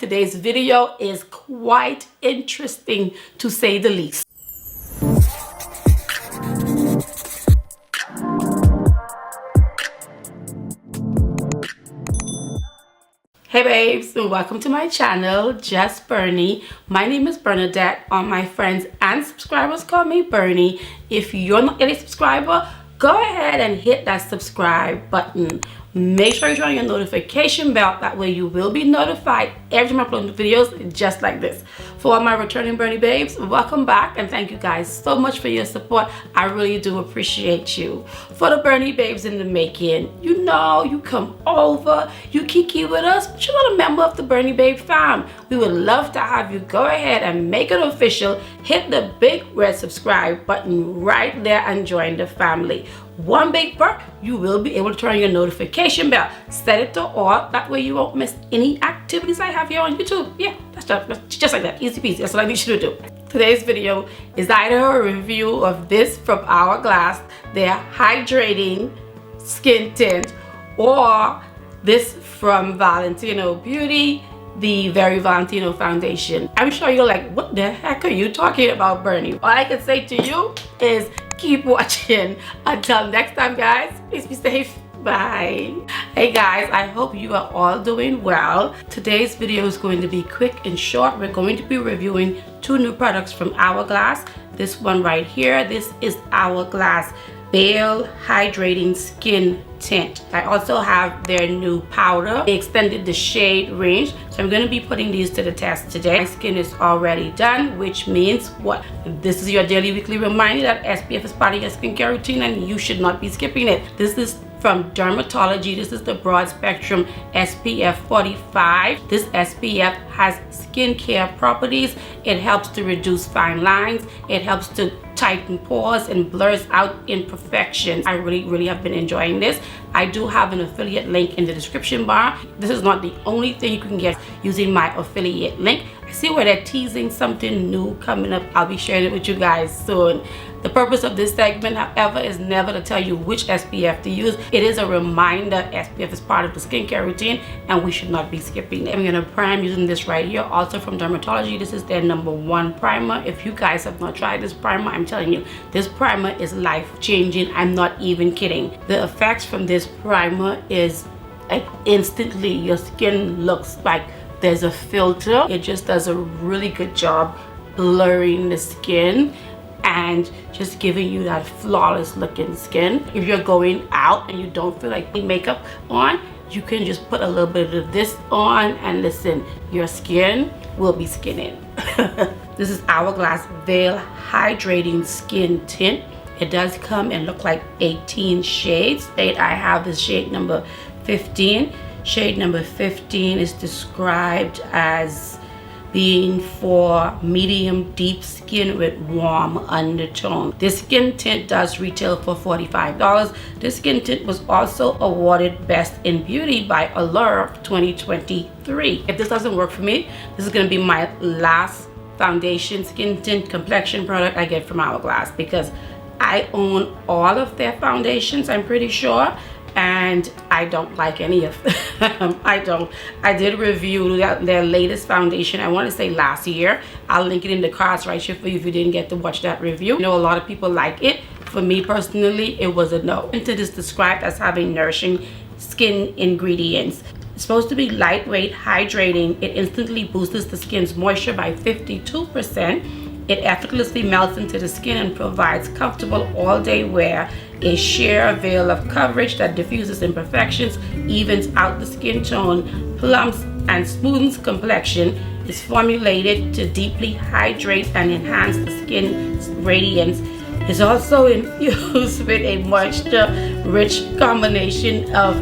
Today's video is quite interesting to say the least. Hey babes, welcome to my channel, Just Bernie. My name is Bernadette. All my friends and subscribers call me Bernie. If you're not yet a subscriber, go ahead and hit that subscribe button. Make sure you turn on your notification bell, that way you will be notified every time I upload videos just like this. For all my returning Bernie babes, welcome back and thank you guys so much for your support. I really do appreciate you. For the Bernie babes in the making, you know, you come over, you kiki with us, but you're not a member of the Bernie Babe fam. We would love to have you go ahead and make it official. Hit the big red subscribe button right there and join the family. One big perk, you will be able to turn on your notification bell. Set it to all, that way you won't miss any activities I have here on YouTube. Yeah, that's just like that, easy peasy. That's what I need you to do. Today's video is either a review of this from HourGlass, their Hydrating Skin Tint, or this from Valentino Beauty, the Very Valentino Foundation. I'm sure you're like, what the heck are you talking about, Bernie? All I can say to you is keep watching. Until next time, guys, please be safe. Bye. Hey guys, I hope you are all doing well. Today's video is going to be quick and short. We're going to be reviewing two new products from HourGlass. This one right here, this is HourGlass Viel Hydrating Skin Tint. I also have their new powder. They extended the shade range, so I'm going to be putting these to the test today. My skin is already done, which means what? This is your daily weekly reminder that SPF is part of your skincare routine and you should not be skipping it. This is from Dermatology. This is the broad spectrum SPF 45. This SPF has skincare properties. It helps to reduce fine lines. It helps to tighten pores and blurs out imperfections. I really have been enjoying this. I do have an affiliate link in the description bar. This is not the only thing you can get using my affiliate link. I see where they're teasing something new coming up. I'll be sharing it with you guys soon. The purpose of this segment, however, is never to tell you which SPF to use. It is a reminder SPF is part of the skincare routine and we should not be skipping it. I'm going to prime using this right here, also from Dermatology. This is their #1 primer. If you guys have not tried this primer, I'm telling you, this primer is life-changing. I'm not even kidding. The effects from this primer is like instantly your skin looks like there's a filter. It just does a really good job blurring the skin and just giving you that flawless looking skin. If you're going out and you don't feel like putting makeup on, you can just put a little bit of this on and listen, your skin will be skinning. This is HourGlass Viel Hydrating Skin Tint. It does come and look like 18 shades. I have this shade number 15. Shade number 15 is described as being for medium deep skin with warm undertone. This skin tint does retail for $45. This skin tint was also awarded Best in Beauty by Allure 2023. If this doesn't work for me, this is going to be my last foundation skin tint complexion product I get from HourGlass, because I own all of their foundations, I'm pretty sure, and I don't like any of them. I don't. I did review their latest foundation, I want to say last year. I'll link it in the cards right here for you if you didn't get to watch that review. I know a lot of people like it. For me personally, it was a no. It is described as having nourishing skin ingredients. It's supposed to be lightweight, hydrating. It instantly boosts the skin's moisture by 52%. It effortlessly melts into the skin and provides comfortable all-day wear. A sheer veil of coverage that diffuses imperfections, evens out the skin tone, plumps and smooths complexion. Is formulated to deeply hydrate and enhance the skin's radiance. It's also infused with a moisture-rich combination of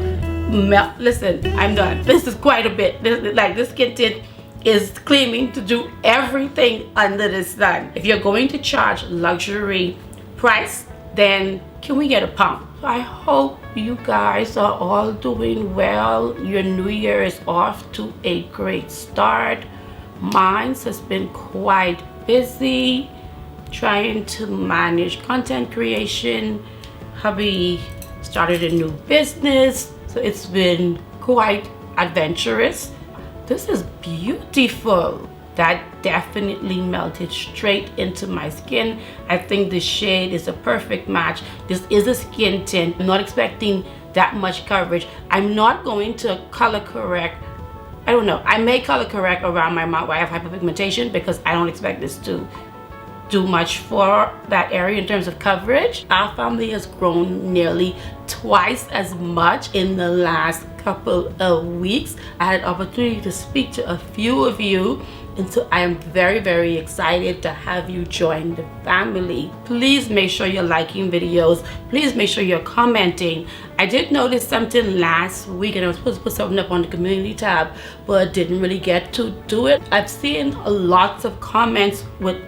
listen, I'm done. This is quite a bit. This skin tint is claiming to do everything under the sun. If you're going to charge luxury price, then can we get a pump? I hope you guys are all doing well. Your new year is off to a great start. Mine has been quite busy trying to manage content creation. Hubby started a new business, so it's been quite adventurous. This is beautiful. That definitely melted straight into my skin. I think the shade is a perfect match. This is a skin tint. I'm not expecting that much coverage. I'm not going to color correct. I don't know. I may color correct around my mouth where I have hyperpigmentation because I don't expect this to do much for that area in terms of coverage. Our family has grown nearly twice as much in the last couple of weeks. I had an opportunity to speak to a few of you, and so I am very, very excited to have you join the family. Please make sure you're liking videos. Please make sure you're commenting. I did notice something last week, and I was supposed to put something up on the community tab, but didn't really get to do it. I've seen lots of comments with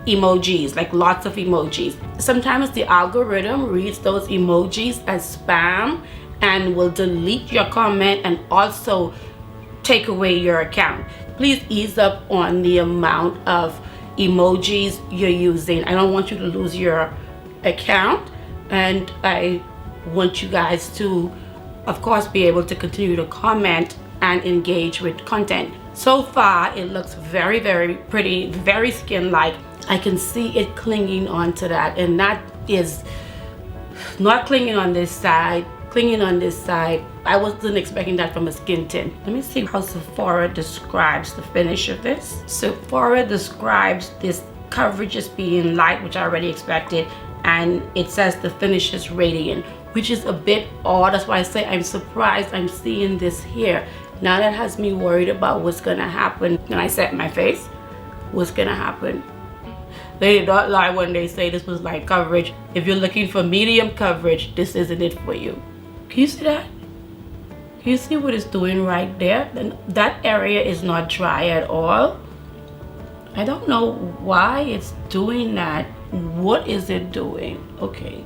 emojis, like lots of emojis. Sometimes the algorithm reads those emojis as spam and will delete your comment and also take away your account. Please ease up on the amount of emojis you're using. I don't want you to lose your account, and I want you guys to, of course, be able to continue to comment and engage with content. So far, it looks very, very pretty, very skin-like. I can see it clinging onto that, and that is not clinging on this side, clinging on this side. I wasn't expecting that from a skin tint. Let me see how Sephora describes the finish of this. Sephora describes this coverage as being light, which I already expected, and it says the finish is radiant, which is a bit odd. That's why I say I'm surprised I'm seeing this here. Now that has me worried about what's gonna happen when I set my face. What's gonna happen? They did not lie when they say this was light coverage. If you're looking for medium coverage, this isn't it for you. Can you see that? Can you see what it's doing right there? Then that area is not dry at all. I don't know why it's doing that. What is it doing? Okay.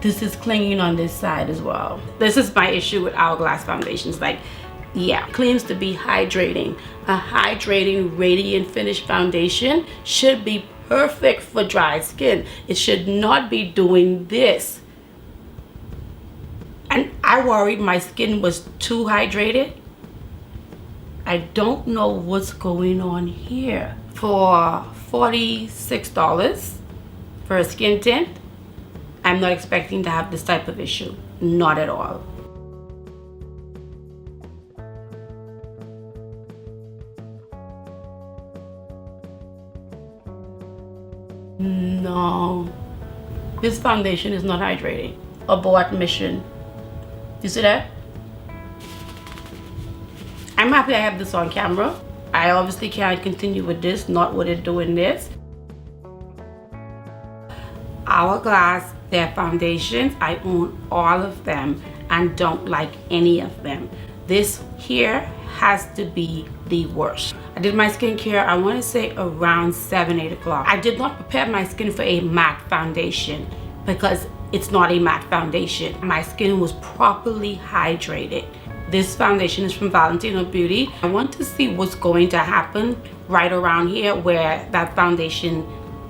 This is clinging on this side as well. This is my issue with HourGlass foundations. Like, yeah, claims to be hydrating. A hydrating radiant finish foundation should be perfect for dry skin. It should not be doing this. And I worried my skin was too hydrated. I don't know what's going on here. For $46 for a skin tint, I'm not expecting to have this type of issue. Not at all. No, this foundation is not hydrating. Abort mission. You see that? I'm happy I have this on camera. I obviously can't continue with this, not with it doing this. HourGlass, their foundations, I own all of them and don't like any of them. This here has to be the worst. I did my skincare, I want to say around 7, 8 o'clock. I did not prepare my skin for a matte foundation because it's not a matte foundation. My skin was properly hydrated. This foundation is from Valentino Beauty. I want to see what's going to happen right around here where that foundation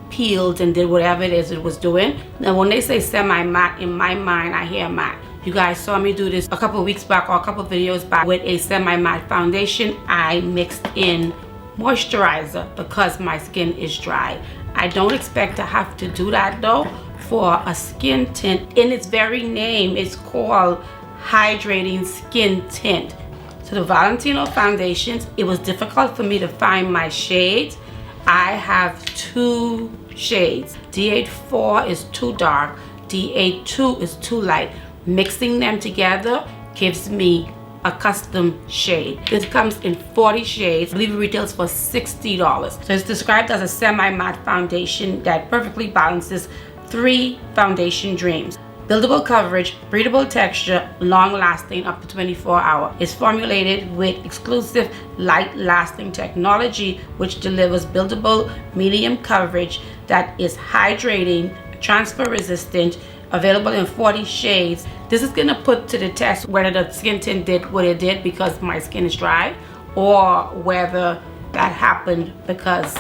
peeled and did whatever it is it was doing. Now when they say semi-matte, in my mind I hear matte. You guys saw me do this a couple weeks back or a couple videos back with a semi-matte foundation. I mixed in moisturizer because my skin is dry. I don't expect to have to do that though for a skin tint. In its very name, it's called Hydrating Skin Tint. So the Valentino foundations, it was difficult for me to find my shades. I have 2 shades. D84 is too dark, D82 is too light. Mixing them together gives me a custom shade. This comes in 40 shades. I believe it retails for $60. So it's described as a semi-matte foundation that perfectly balances 3 foundation dreams. Buildable coverage, breathable texture, long lasting up to 24 hours. It's formulated with exclusive light lasting technology which delivers buildable medium coverage that is hydrating, transfer resistant, available in 40 shades. This is gonna put to the test whether the skin tint did what it did because my skin is dry or whether that happened because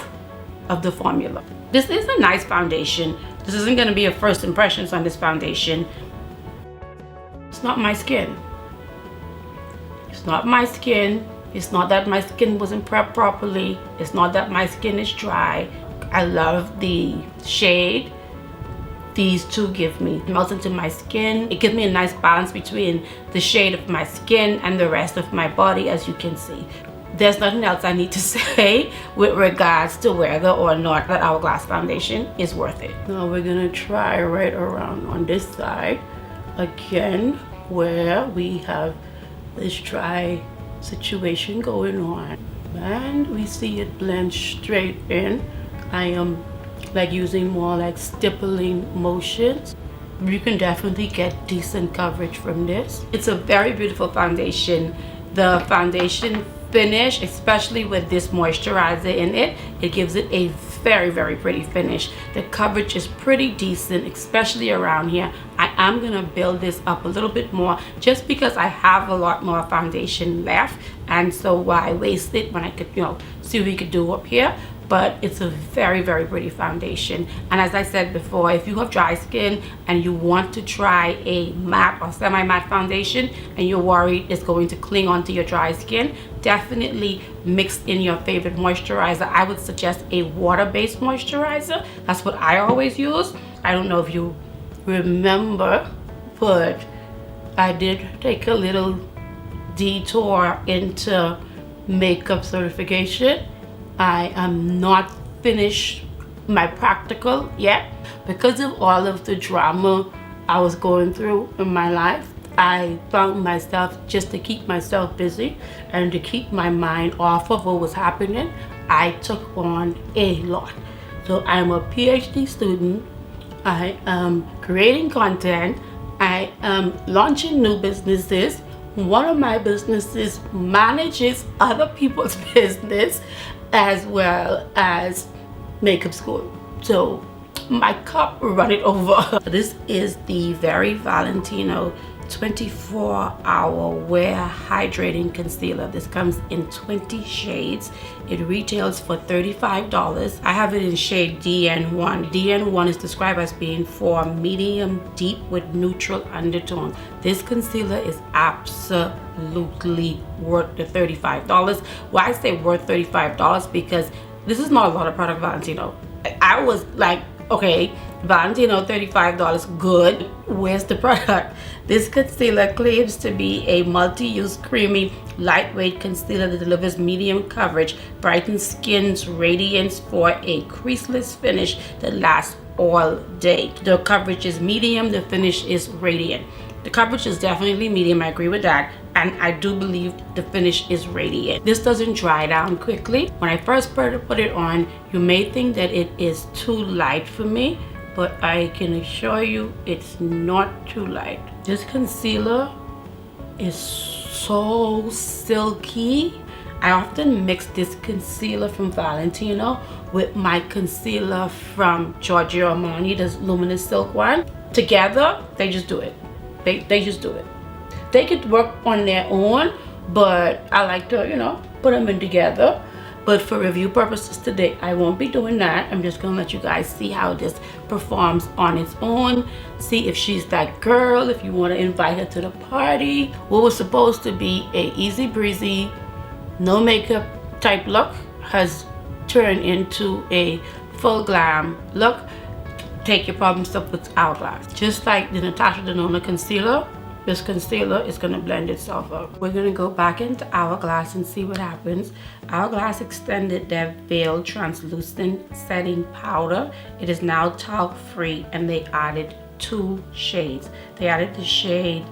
of the formula. This is a nice foundation. This isn't gonna be a first impressions on this foundation. It's not my skin. It's not my skin. It's not that my skin wasn't prepped properly. It's not that my skin is dry. I love the shade these two give me. It melts into my skin. It gives me a nice balance between the shade of my skin and the rest of my body, as you can see. There's nothing else I need to say with regards to whether or not that HourGlass foundation is worth it. Now we're gonna try right around on this side again, where we have this dry situation going on, and we see it blend straight in. I am like using more like stippling motions. You can definitely get decent coverage from this. It's a very beautiful foundation. The foundation finish, especially with this moisturizer in it, it gives it a very pretty finish. The coverage is pretty decent, especially around here. I am gonna build this up a little bit more just because I have a lot more foundation left, and so why waste it when I could, you know, see what we could do up here. But it's a very pretty foundation. And as I said before, if you have dry skin and you want to try a matte or semi-matte foundation and you're worried it's going to cling onto your dry skin, definitely mix in your favorite moisturizer. I would suggest a water-based moisturizer. That's what I always use. I don't know if you remember, but I did take a little detour into makeup certification. I am not finished my practical yet because of all of the drama I was going through in my life. I found myself, just to keep myself busy and to keep my mind off of what was happening, I took on a lot. So I'm a PhD student. I am creating content. I am launching new businesses. One of my businesses manages other people's business, as well as makeup school. So my cup running over. This is the very Valentino 24-hour wear hydrating concealer. This comes in 20 shades. It retails for $35. I have it in shade DN1. DN1 is described as being for medium deep with neutral undertone. This concealer is absolutely worth the $35. Why I say worth $35? Because this is not a lot of product, Valentino. I was like, okay, Valentino, $35, good. Where's the product? This concealer claims to be a multi-use creamy lightweight concealer that delivers medium coverage, brightens skin's radiance for a creaseless finish that lasts all day. The coverage is medium, the finish is radiant. The coverage is definitely medium, I agree with that, and I do believe the finish is radiant. This doesn't dry down quickly. When I first put it on, you may think that it is too light for me, but I can assure you it's not too light. This concealer is so silky. I often mix this concealer from Valentino with my concealer from Giorgio Armani, this Luminous Silk one. Together, they just do it. They just do it. They could work on their own, but I like to, you know, put them in together. But for review purposes today, I won't be doing that. I'm just gonna let you guys see how this performs on its own. See if she's that girl, if you wanna invite her to the party. What was supposed to be a easy breezy, no makeup type look has turned into a full glam look. Take your problem stuff with HourGlass. Just like the Natasha Denona concealer, this concealer is gonna blend itself up. We're gonna go back into HourGlass and see what happens. HourGlass extended their Veil translucent setting powder. It is now talc free, and they added 2 shades. They added the shade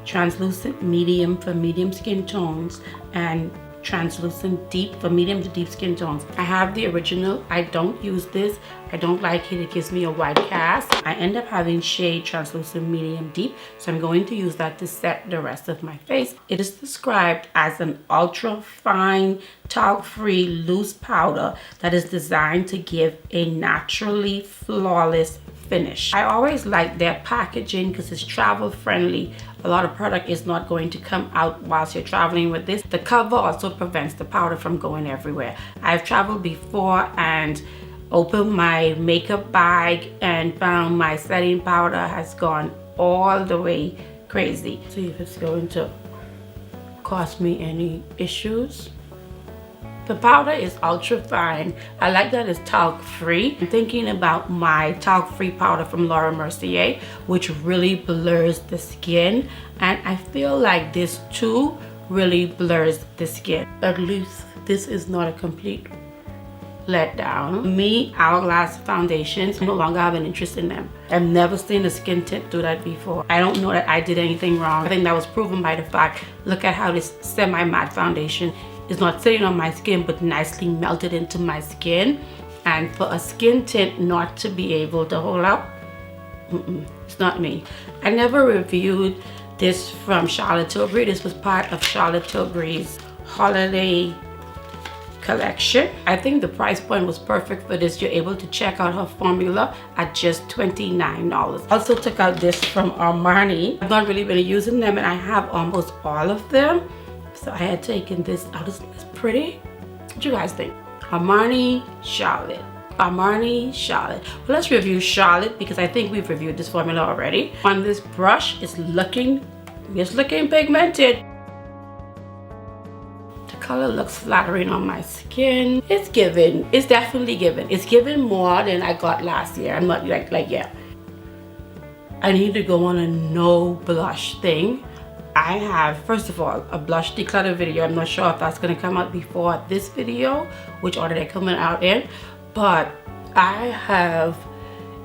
translucent medium for medium skin tones and translucent deep for medium to deep skin tones. I have the original. I don't use this. I don't like it. It gives me a white cast. I end up having shade translucent medium deep, so I'm going to use that to set the rest of my face. It is described as an ultra fine talc free loose powder that is designed to give a naturally flawless finish. I always like their packaging because it's travel friendly. A lot of product is not going to come out whilst you're traveling with this. The cover also prevents the powder from going everywhere. I've traveled before and opened my makeup bag and found my setting powder has gone all the way crazy. See if it's going to cause me any issues. The powder is ultra fine. I like that it's talc free. I'm thinking about my talc free powder from Laura Mercier, which really blurs the skin, and I feel like this too really blurs the skin. At least this is not a complete letdown. Me, HourGlass foundations, I no longer have an interest in them. I've never seen a skin tint do that before. I don't know that I did anything wrong. I think that was proven by the fact, look at how this semi-matte foundation is not sitting on my skin but nicely melted into my skin. And for a skin tint not to be able to hold up, it's not me. I never reviewed this from Charlotte Tilbury. This was part of Charlotte Tilbury's holiday collection. I think the price point was perfect for this. You're able to check out her formula at just $29. Also took out this from Armani. I've not really been using them and I have almost all of them. So I had taken this out. Isn't this pretty? What do you guys think? Armani, Charlotte. Armani, Charlotte. Well, let's review Charlotte because I think we've reviewed this formula already. On this brush, it's looking pigmented. The color looks flattering on my skin. It's given. It's definitely given. It's given more than I got last year. I'm not like yeah. I need to go on a no blush thing. I have, first of all, a blush declutter video. I'm not sure if that's going to come out before this video, which order they're coming out in, but I have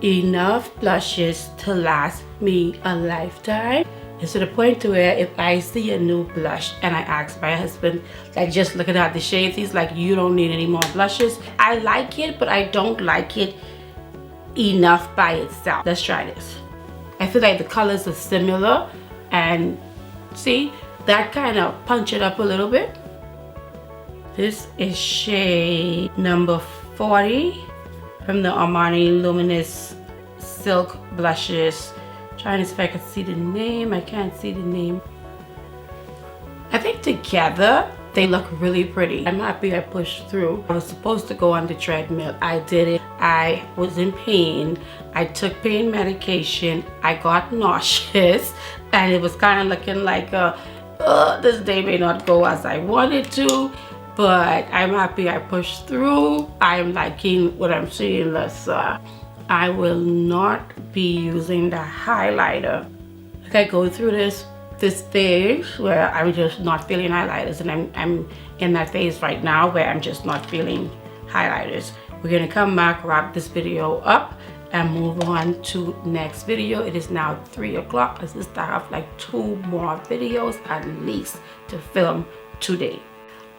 enough blushes to last me a lifetime. It's to the point to where if I see a new blush and I ask my husband, like, just looking at the shades, he's like, you don't need any more blushes. I like it, but I don't like it enough by itself. Let's try this. I feel like the colors are similar, and see, that kind of punch it up a little bit. This is shade number 40 from the Armani Luminous Silk Blushes. Trying to see if I can see the name. I can't see the name. I think together they look really pretty. I'm happy I pushed through. I was supposed to go on the treadmill. I did it. I was in pain. I took pain medication. I got nauseous. And it was kind of looking like this day may not go as I wanted to, but I'm happy I pushed through. I'm liking what I'm seeing. I will not be using the highlighter. Like, I go through this phase where I'm just not feeling highlighters, and I'm in that phase right now where I'm just not feeling highlighters. We're gonna come back, wrap this video up, and move on to next video. It is now 3 o'clock. I just have like 2 more videos at least to film today.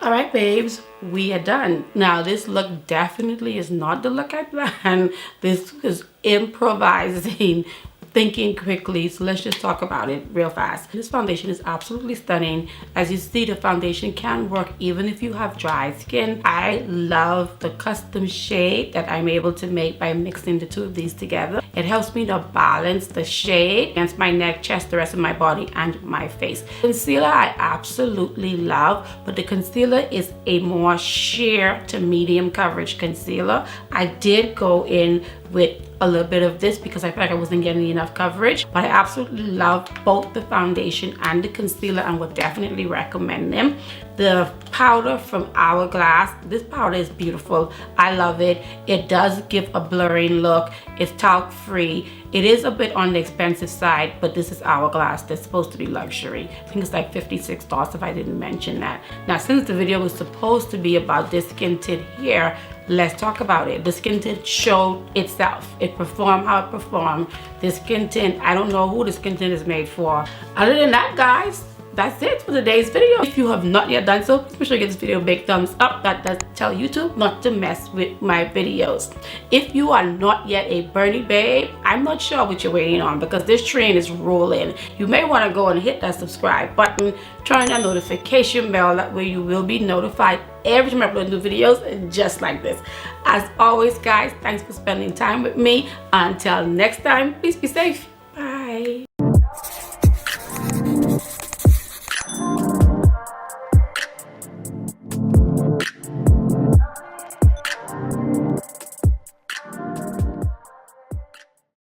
All right, babes, we are done. Now, this look definitely is not the look I planned. This is improvising, thinking quickly. So let's just talk about it real fast. This foundation is absolutely stunning. As you see, the foundation can work even if you have dry skin. I love the custom shade that I'm able to make by mixing the two of these together. It helps me to balance the shade against my neck, chest, the rest of my body, and my face. Concealer I absolutely love, but the concealer is a more sheer to medium coverage concealer. I did go in with a little bit of this because I felt like I wasn't getting enough coverage, but I absolutely love both the foundation and the concealer and would definitely recommend them. The powder from HourGlass, this powder is beautiful. I love it. It does give a blurring look. It's talc free. It is a bit on the expensive side, but this is HourGlass. That's supposed to be luxury. I think it's like $56 if I didn't mention that. Now, since the video was supposed to be about this skin tint here, let's talk about it. The skin tint showed itself. It performed how it performed. The skin tint, I don't know who the skin tint is made for. Other than that, guys, that's it for today's video. If you have not yet done so, please make sure you give this video a big thumbs up. That does tell YouTube not to mess with my videos. If you are not yet a Bernie babe, I'm not sure what you're waiting on because this train is rolling. You may want to go and hit that subscribe button, turn on that notification bell, that way you will be notified every time I upload new videos just like this. As always, guys, thanks for spending time with me. Until next time, please be safe.